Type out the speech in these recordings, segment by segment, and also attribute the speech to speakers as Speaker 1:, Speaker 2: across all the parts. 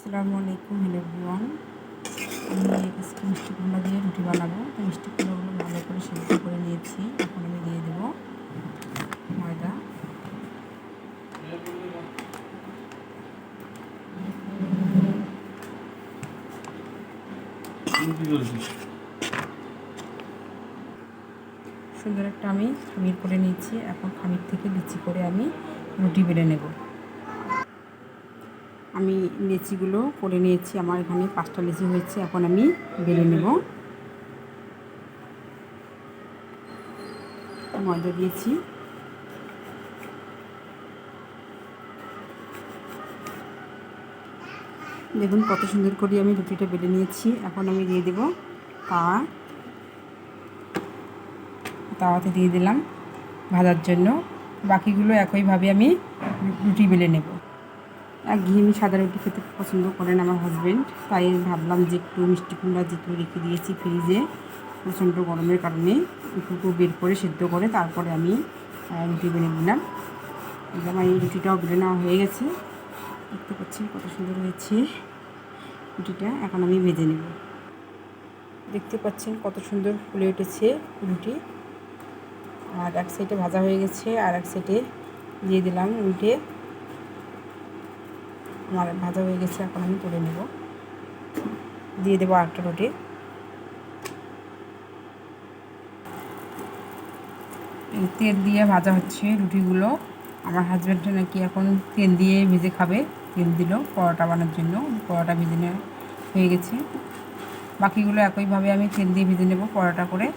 Speaker 1: আসসালামু আলাইকুম, hello everyone. আমি আজকে মিষ্টি কুমড়া দিয়ে রুটি বানাবো। তো মিষ্টি কুমড়াগুলো ভালো করে সিদ্ধ করে নিয়েছি। এখন আমি দিয়ে দেবো ময়দা। সুন্দর একটা আমি খামির করে নিয়েছি। এখন খামির থেকে লিচি করে আমি রুটি বেলে নেব। আমি লিচিগুলো করে নিয়েছি। আমার এখানে 5টা লিচি হয়েছে। এখন আমি বেলে নেব। ময়দা দিয়েছি। দেখুন কত সুন্দর করে আমি রুটিটা বেলে নিয়েছি। এখন আমি দিয়ে দেব তাওয়াতে দিয়ে দিলাম ভাজার জন্য। বাকিগুলো একইভাবে আমি রুটি বেলে নেব। ঘিমি সাদা রুটি খেতে পছন্দ করেন আমার হাজব্যান্ড, তাই ভাবলাম যে একটু মিষ্টি কুমড়া যেহেতু রেখে দিয়েছি ফ্রিজে প্রচণ্ড গরমের কারণে একটু বের করে সিদ্ধ করে তারপরে আমি রুটি বেলে নিলাম। আমার এই রুটিটাও বেলে নেওয়া হয়ে গেছে। দেখতে পাচ্ছেন কত সুন্দর হয়েছে রুটিটা। এখন আমি ভেজে নেব। দেখতে পাচ্ছেন কত সুন্দর ফুলে উঠেছে রুটি। আর এক সাইডে ভাজা হয়ে গেছে, আর এক সাইডে দিয়ে দিলাম উল্টে। আমার ভাজা হয়ে গেছে, এখন আমি তুলে নেব। দিয়ে দেবো আরেকটা রুটি। তেল দিয়ে ভাজা হচ্ছে রুটিগুলো। আমার হাজব্যান্ডে নাকি এখন তেল দিয়ে ভেজে খাবে। তেল দিল পরোটা বানানোর জন্য। পরোটা ভেজে নেওয়া হয়ে গেছে। বাকিগুলো একইভাবে আমি তেল দিয়ে ভেজে নেব পরোটা করে।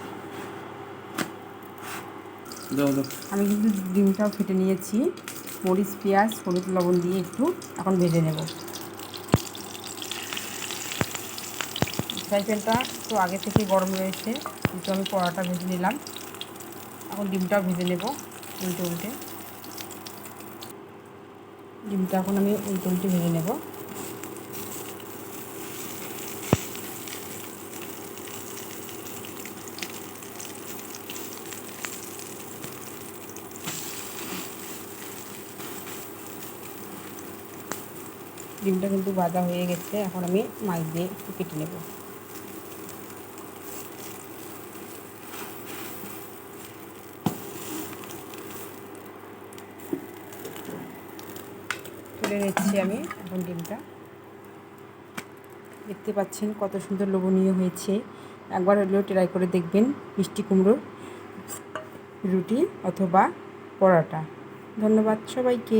Speaker 1: আমি কিন্তু ডিমটাও ফেটে নিয়েছি। মরিচ, পেঁয়াজ, হলুদ, লবণ দিয়ে একটু এখন ভেজে নেব। ফ্রাই প্যানটা একটু আগে থেকে গরম রয়েছে, কিন্তু আমি পরোটা ভেজে নিলাম। এখন ডিমটাও ভেজে নেব উল্টে উল্টে। ডিমটা এখন আমি উল্টে উল্টে ভেজে নেব। ডিমটা কিন্তু ভাজা হয়ে গেছে। এখন আমি মাছ দিয়ে একটু কেটে নেব। তুলে নিচ্ছি আমি এখন ডিমটা। দেখতে পাচ্ছেন কত সুন্দর লোভনীয় হয়েছে। একবার হলেও ট্রাই করে দেখবেন মিষ্টি কুমড়োর রুটি অথবা পরোটা। ধন্যবাদ সবাইকে।